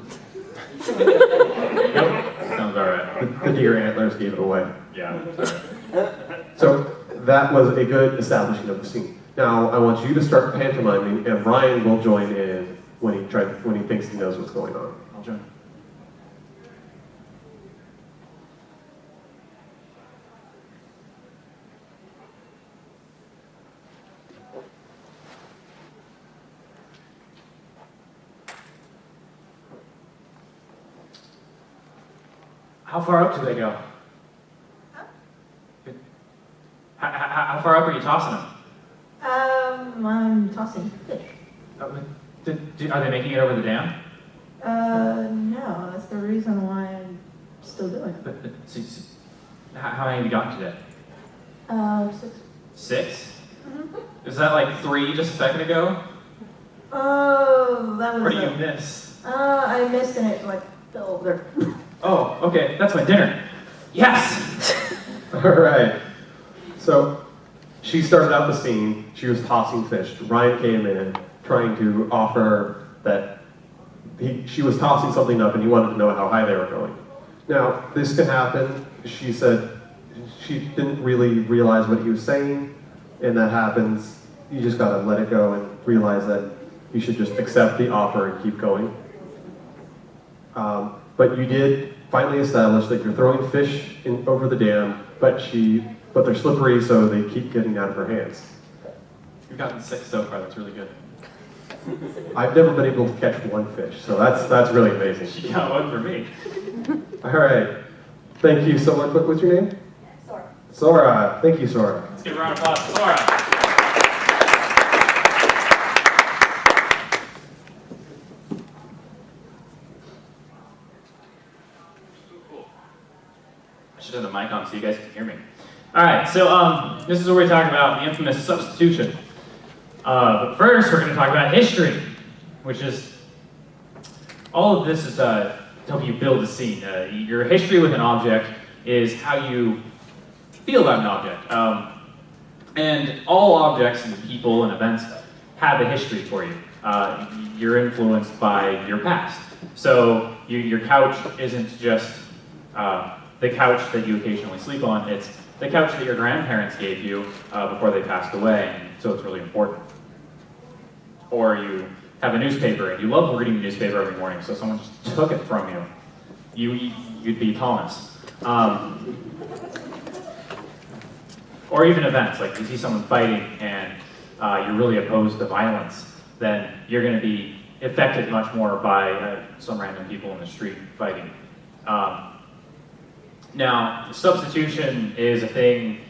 Speaker 2: Yep, sounds alright.
Speaker 1: The deer antlers gave it away.
Speaker 2: Yeah.
Speaker 1: So that was a good establishing of the scene. Now I want you to start pantomiming, and Ryan will join in when he thinks he knows what's going on.
Speaker 2: I'll join. How far up do they go?
Speaker 4: Huh?
Speaker 2: How far up are you tossing them?
Speaker 4: I'm tossing fish.
Speaker 2: Are they making it over the dam?
Speaker 4: No, that's the reason why I'm still doing it.
Speaker 2: How many have you gotten today?
Speaker 4: 6.
Speaker 2: 6?
Speaker 4: Mm-hmm.
Speaker 2: Is that like 3 just a second ago?
Speaker 4: Oh, that was.
Speaker 2: Or do you miss?
Speaker 4: I missed and it fell over.
Speaker 2: Oh, okay, that's my dinner. Yes!
Speaker 1: All right. So she started out the scene. She was tossing fish. Ryan came in trying to offer that she was tossing something up and he wanted to know how high they were going. Now, this can happen. She said she didn't really realize what he was saying, and that happens. You just gotta let it go and realize that you should just accept the offer and keep going. But you did finally establish that you're throwing fish over the dam, but they're slippery, so they keep getting out of her hands.
Speaker 2: You've gotten 6 so far, that's really good.
Speaker 1: I've never been able to catch one fish, so that's really amazing.
Speaker 2: She got one for me.
Speaker 1: All right, thank you so much. What's your name?
Speaker 4: Sora.
Speaker 1: Sora. Thank you, Sora.
Speaker 2: Let's give a round of applause for Sora. Cool. I should have the mic on so you guys can hear me. All right, so this is where we talk about the infamous substitution. But first, we're going to talk about history, which is all of this is to help you build a scene. Your history with an object is how you feel about an object. And all objects and people and events have a history for you. You're influenced by your past. So your couch isn't just the couch that you occasionally sleep on, it's the couch that your grandparents gave you before they passed away, and so it's really important. Or you have a newspaper and you love reading the newspaper every morning, so someone just took it from you. You'd be Thomas. Or even events, like you see someone fighting and you're really opposed to violence, then you're going to be affected much more by some random people in the street fighting. Now, substitution is a thing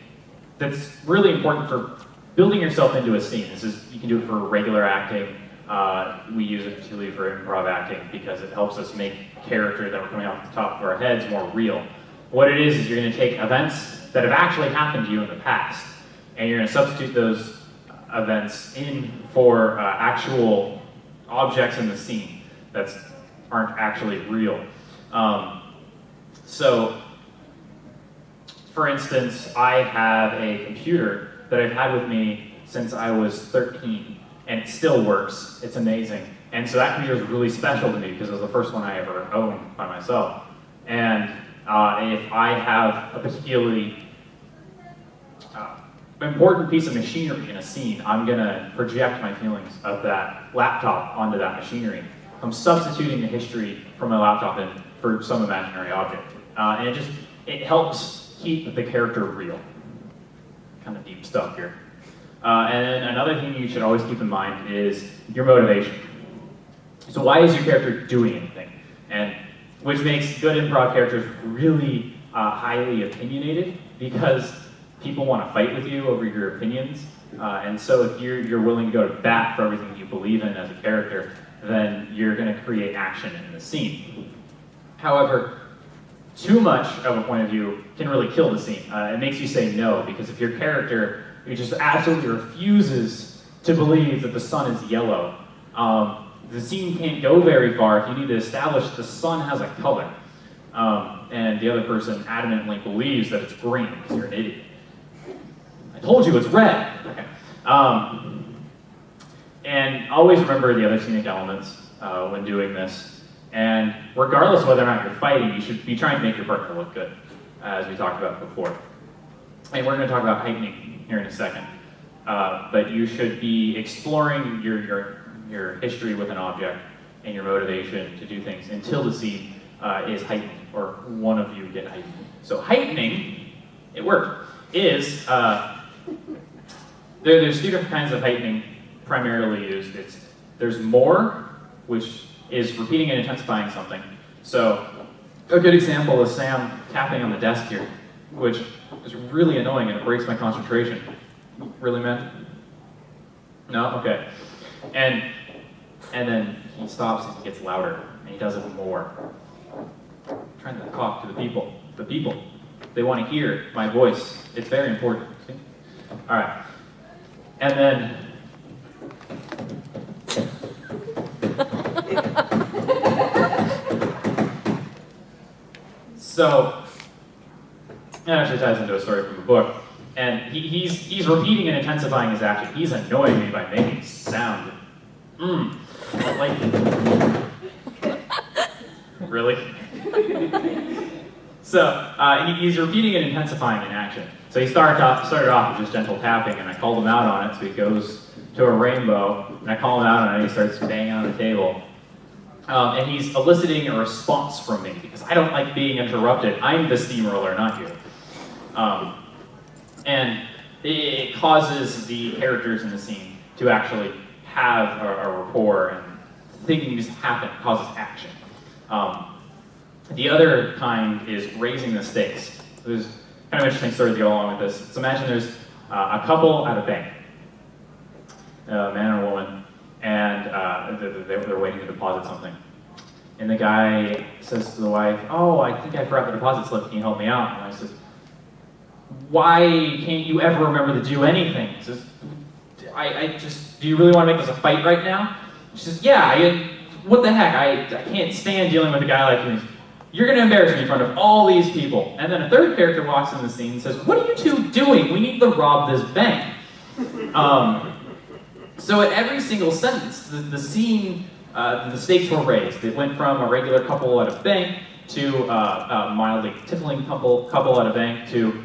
Speaker 2: that's really important for building yourself into a scene. You can do it for regular acting. We use it particularly for improv acting because it helps us make character that we're coming off the top of our heads more real. What it is you're going to take events that have actually happened to you in the past, and you're going to substitute those events in for actual objects in the scene that aren't actually real. So, for instance, I have a computer that I've had with me since I was 13, and it still works. It's amazing. And so that computer is really special to me because it was the first one I ever owned by myself. And if I have a particularly important piece of machinery in a scene, I'm going to project my feelings of that laptop onto that machinery. I'm substituting the history from my laptop in for some imaginary object. And it helps keep the character real. Kind of deep stuff here. And then another thing you should always keep in mind is your motivation. So why is your character doing anything? And which makes good improv characters really highly opinionated because people want to fight with you over your opinions. And so if you're willing to go to bat for everything you believe in as a character, then you're going to create action in the scene. However, too much of a point of view can really kill the scene. It makes you say no, because if your character just absolutely refuses to believe that the sun is yellow, the scene can't go very far if you need to establish the sun has a color. And the other person adamantly believes that it's green because you're an idiot. I told you it's red. Okay. And always remember the other scenic elements when doing this. And regardless of whether or not you're fighting, you should be trying to make your partner look good, as we talked about before. And we're going to talk about heightening here in a second. But you should be exploring your history with an object and your motivation to do things until the scene is heightened, or one of you get heightened. So heightening, it worked, is, there's two different kinds of heightening primarily used. There's more, which is repeating and intensifying something. So a good example is Sam tapping on the desk here, which is really annoying and it breaks my concentration. Really, man? No? Okay. And then he stops and he gets louder and he does it more. I'm trying to talk to the people. The people. They want to hear my voice. It's very important. See? All right. And then so that actually ties into a story from a book. And he's repeating and intensifying his action. He's annoying me by making sound. Like really? So he's repeating and intensifying in action. So he started off with just gentle tapping, and I called him out on it. So he goes to a rainbow, and I call him out on it, and he starts banging on the table. And he's eliciting a response from me, because I don't like being interrupted. I'm the steamroller, not you. And it causes the characters in the scene to actually have a rapport, and things happen, causes action. The other kind is raising the stakes. There's kind of interesting story to go along with this. So imagine there's a couple at a bank, a man and a woman, and they're waiting to deposit something. And the guy says to the wife, "Oh, I think I forgot the deposit slip. Can you help me out?" And I says, "Why can't you ever remember to do anything?" He says, do you really want to make this a fight right now? She says, "Yeah, what the heck? I can't stand dealing with a guy like you. You're going to embarrass me in front of all these people." And then a third character walks in the scene and says, "What are you two doing? We need to rob this bank." So at every single sentence, the scene, the stakes were raised. It went from a regular couple at a bank to a mildly tickling couple at a bank to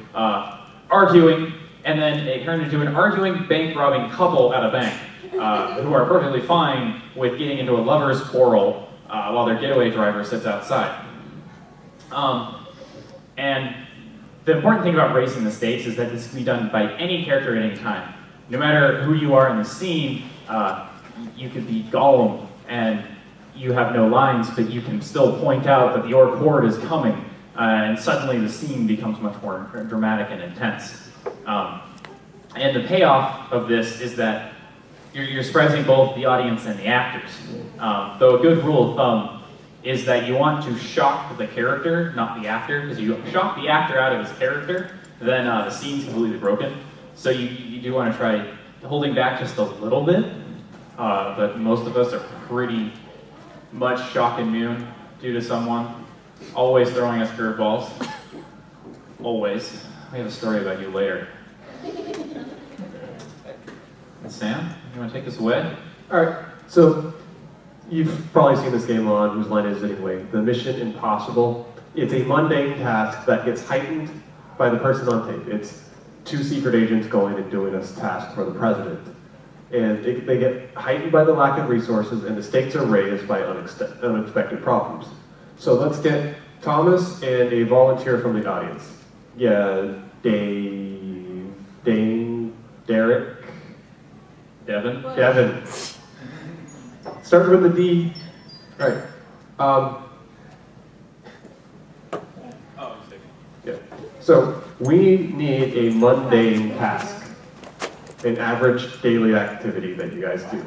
Speaker 2: arguing, and then it turned into an arguing, bank-robbing couple at a bank who are perfectly fine with getting into a lover's quarrel while their getaway driver sits outside. And the important thing about raising the stakes is that this can be done by any character at any time. No matter who you are in the scene, you could be Gollum and you have no lines, but you can still point out that the orc horde is coming, and suddenly the scene becomes much more dramatic and intense. And the payoff of this is that you're surprising both the audience and the actors. Though a good rule of thumb is that you want to shock the character, not the actor, because you shock the actor out of his character, then the scene's completely broken. So you do want to try holding back just a little bit, but most of us are pretty much shock immune due to someone always throwing us curveballs. Always. We have a story about you later. Sam, you want to take this away?
Speaker 1: All right, so you've probably seen this game on Whose Line Is It Anyway? The Mission Impossible. It's a mundane task that gets heightened by the person on tape. It's two secret agents going and doing this task for the president. And they get heightened by the lack of resources, and the stakes are raised by unexpected problems. So let's get Thomas and a volunteer from the audience. Yeah, Dave, Dane, Derek,
Speaker 2: Devin?
Speaker 1: Devin. Start with the D. All right. Yeah. So we need a mundane task, an average daily activity that you guys do.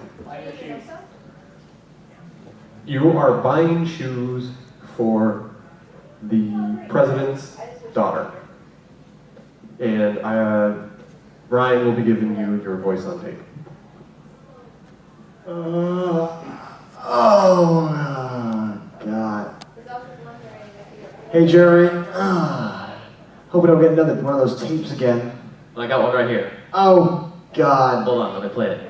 Speaker 1: You are buying shoes for the president's daughter. And Ryan will be giving you your voice on tape.
Speaker 3: God. Hey, Jerry. Hope we don't get another one of those tapes again.
Speaker 8: I got one right here.
Speaker 3: Oh, God.
Speaker 8: Hold on, let me play it.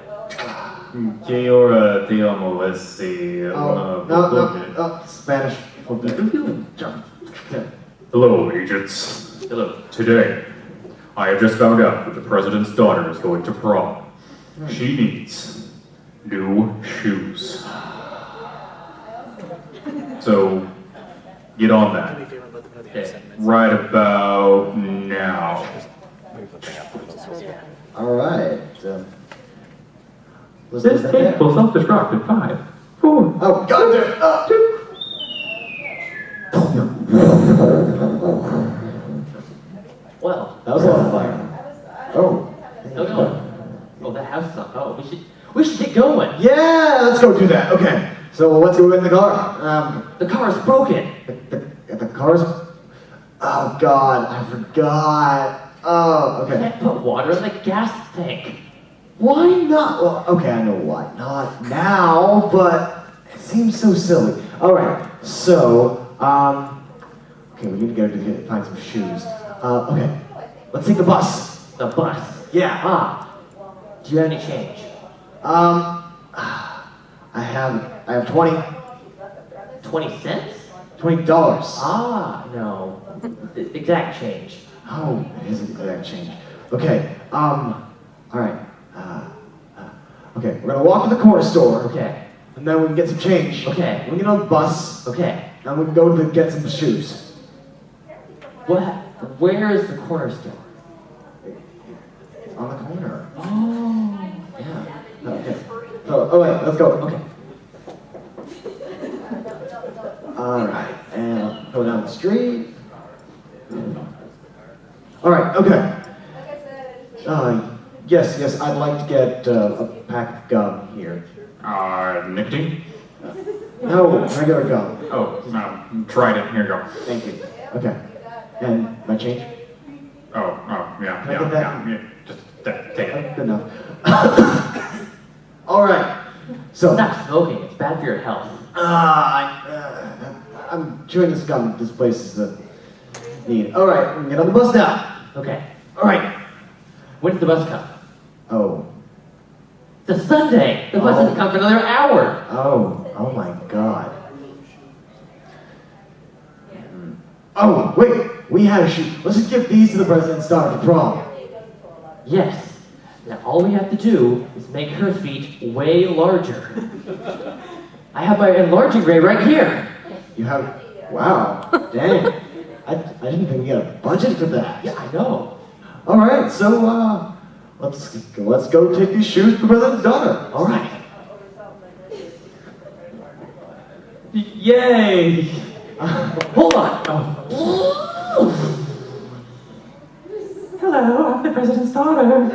Speaker 2: Que ora te amo, let's see.
Speaker 3: No, Spanish.
Speaker 10: Hello, agents.
Speaker 8: Hello.
Speaker 10: Today, I have just found out that the president's daughter is going to prom. She needs new shoes. So, get on that.
Speaker 8: Okay.
Speaker 10: Right about now.
Speaker 3: All right.
Speaker 10: This tape will self-destruct in 5, 4.
Speaker 3: Oh, God damn it.
Speaker 8: Well,
Speaker 3: That was a lot of fire. Oh.
Speaker 8: oh, that house is on. Oh, we should get going.
Speaker 3: Yeah, let's go do that. Okay. So let's go in the car.
Speaker 8: The car is broken.
Speaker 3: The car's. Oh God, I forgot. Oh,
Speaker 8: You
Speaker 3: okay.
Speaker 8: can't put water in the gas tank.
Speaker 3: Why not? Well, okay, I know why. Not now, but it seems so silly. All right. So, okay, we need to go to find some shoes. Okay, let's take the bus.
Speaker 8: The bus.
Speaker 3: Yeah.
Speaker 8: Do you have any change?
Speaker 3: I have 20
Speaker 8: 20 cents?
Speaker 3: $20.
Speaker 8: Ah, no.
Speaker 5: exact change.
Speaker 3: Oh, it is an exact change. Okay, alright. Okay, we're gonna walk to the corner store.
Speaker 5: Okay.
Speaker 3: And then we can get some change.
Speaker 5: Okay.
Speaker 3: We can get on the bus.
Speaker 5: Okay.
Speaker 3: And we can go to get some shoes.
Speaker 5: What? Where is the corner store?
Speaker 3: It's on the corner.
Speaker 5: Oh.
Speaker 3: Yeah. Okay. Oh wait, let's go. Okay. Alright, and go down the street. Alright, okay. Yes, I'd like to get a pack of gum here.
Speaker 10: Nicotine?
Speaker 3: No, regular gum.
Speaker 10: Oh, tried it. Here you go.
Speaker 3: Thank you. Okay. And my change?
Speaker 10: Yeah.
Speaker 3: Can I get that?
Speaker 10: Yeah. Just take it.
Speaker 3: Good enough. Alright. So,
Speaker 5: Stop smoking. It's bad for your health.
Speaker 3: I'm chewing this gum. This place is the need. Alright, we can get on the bus now.
Speaker 5: Okay.
Speaker 3: Alright.
Speaker 5: When's the bus come?
Speaker 3: Oh.
Speaker 5: It's a Sunday. The bus doesn't come for another hour.
Speaker 3: Oh my god. Oh, wait, we had a shoot. Let's just give these to the president's daughter for prom.
Speaker 5: Yes. Now all we have to do is make her feet way larger. I have my enlarging ray right here.
Speaker 3: You have, wow, dang. I didn't think we had a budget for that.
Speaker 5: Yeah, I know.
Speaker 3: Alright, so, let's go take these shoes to the president's daughter.
Speaker 5: All right.
Speaker 2: Yay!
Speaker 5: Hold on. Oh.
Speaker 2: Hello, I'm the president's daughter.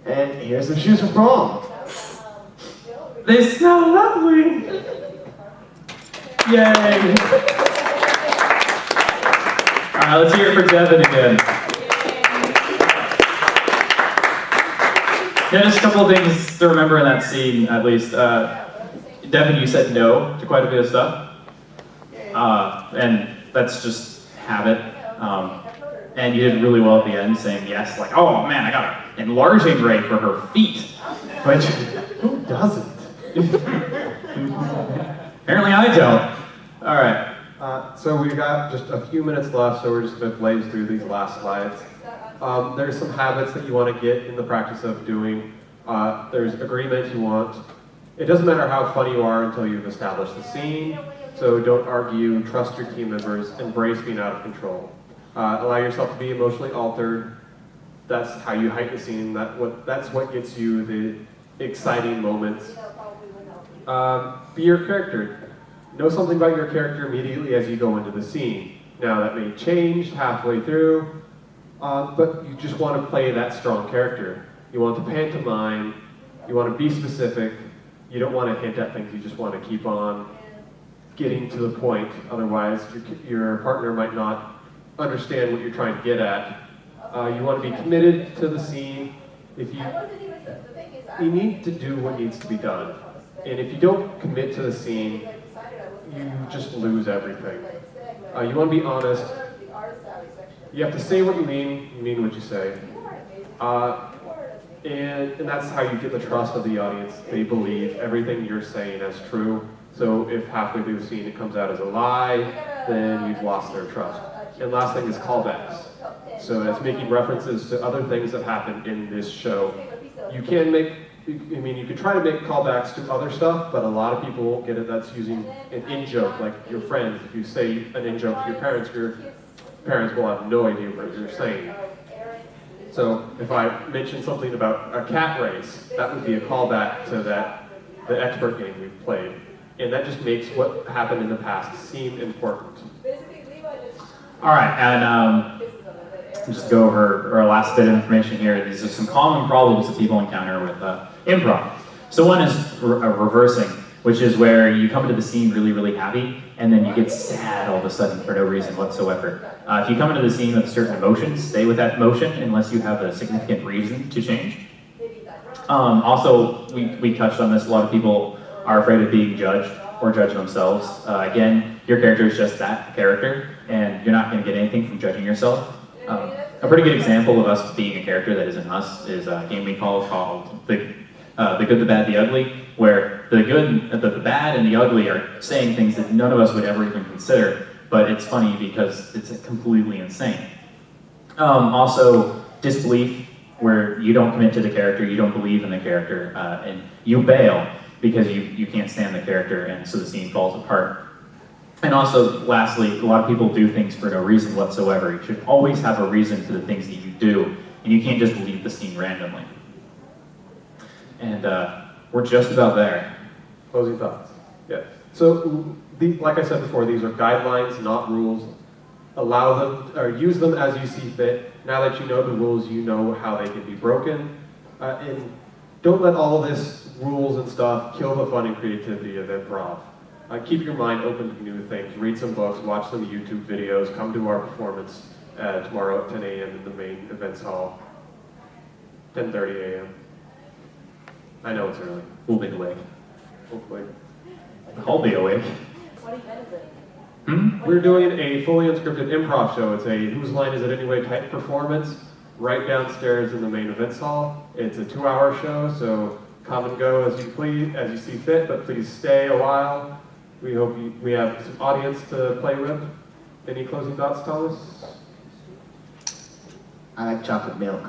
Speaker 3: And here's some shoes for prom.
Speaker 2: They smell lovely. Yay! All right, let's hear it for Devin again. Yeah, just a couple of things to remember in that scene, at least. Devin, you said no to quite a bit of stuff. And that's just habit. And you did really well at the end saying yes, like, oh man, I got an enlarging ray for her feet. Which,
Speaker 1: Who doesn't?
Speaker 2: apparently I don't. All right.
Speaker 1: So we've got just a few minutes left, so we're just going to blaze through these last slides. There's some habits that you want to get in the practice of doing. There's agreement you want. It doesn't matter how funny you are until you've established the scene, so don't argue, trust your team members, embrace being out of control. Allow yourself to be emotionally altered. That's how you heighten the scene. That's what gets you the exciting moments. Be your character. Know something about your character immediately as you go into the scene. Now that may change halfway through, but you just want to play that strong character. You want to pantomime, you want to be specific, you don't want to hint at things, you just want to keep on getting to the point. Otherwise, your partner might not understand what you're trying to get at. You want to be committed to the scene. If you need to do what needs to be done. And if you don't commit to the scene, you just lose everything. You want to be honest. You have to say what you mean what you say. And that's how you get the trust of the audience. They believe everything you're saying as true. So if halfway through the scene it comes out as a lie, then you've lost their trust. And last thing is callbacks. So that's making references to other things that happened in this show. You can you can try to make callbacks to other stuff, but a lot of people won't get it. That's using an in-joke, like your friends. If you say an in-joke to your parents will have no idea what you're saying. So if I mention something about a cat race, that would be a callback to the expert game we've played. And that just makes what happened in the past seem important.
Speaker 2: All right, and just go over our last bit of information here. These are some common problems that people encounter with improv. So one is reversing, which is where you come into the scene really, really happy, and then you get sad all of a sudden for no reason whatsoever. If you come into the scene with a certain emotion, stay with that emotion unless you have a significant reason to change. Also, we touched on this, a lot of people are afraid of being judged or judge themselves. Again, your character is just that character, and you're not going to get anything from judging yourself. A pretty good example of us being a character that isn't us is a game we called The Good, the Bad, the Ugly, where the good, the bad, and the ugly are saying things that none of us would ever even consider. but it's funny because it's completely insane. Also, disbelief, where you don't commit to the character, you don't believe in the character, and you bail because you can't stand the character, and so the scene falls apart. And also, lastly, a lot of people do things for no reason whatsoever. You should always have a reason to the things that you do, and you can't just leave the scene randomly. And we're just about there.
Speaker 1: Closing thoughts. Yeah. So, like I said before, these are guidelines, not rules. Allow them, or use them as you see fit. Now that you know the rules, you know how they can be broken. And don't let all of this rules and stuff kill the fun and creativity of improv. Keep your mind open to new things. Read some books, watch some YouTube videos, come to our performance tomorrow at 10 a.m. in the main events hall. 10:30 a.m. I know it's early.
Speaker 2: We'll be awake.
Speaker 1: Hopefully.
Speaker 2: I'll be awake.
Speaker 4: What event is it?
Speaker 1: We're doing a fully unscripted improv show. It's a Whose Line Is It Anyway type performance right downstairs in the main events hall. It's a 2-hour show, so come and go as you please, as you see fit, but please stay a while. We hope we have some audience to play with. Any closing thoughts, Thomas?
Speaker 3: I like chocolate milk.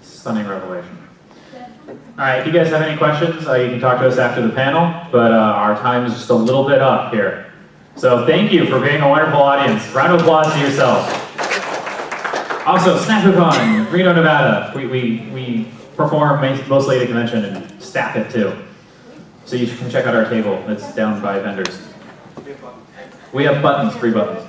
Speaker 2: Stunning revelation. All right, if you guys have any questions, you can talk to us after the panel, but our time is just a little bit up here. So thank you for being a wonderful audience. Round of applause to yourself. Also, SnafuCon, Reno, Nevada. We perform mostly at a convention and staff it too. So you can check out our table. It's down by vendors. We have buttons, free buttons.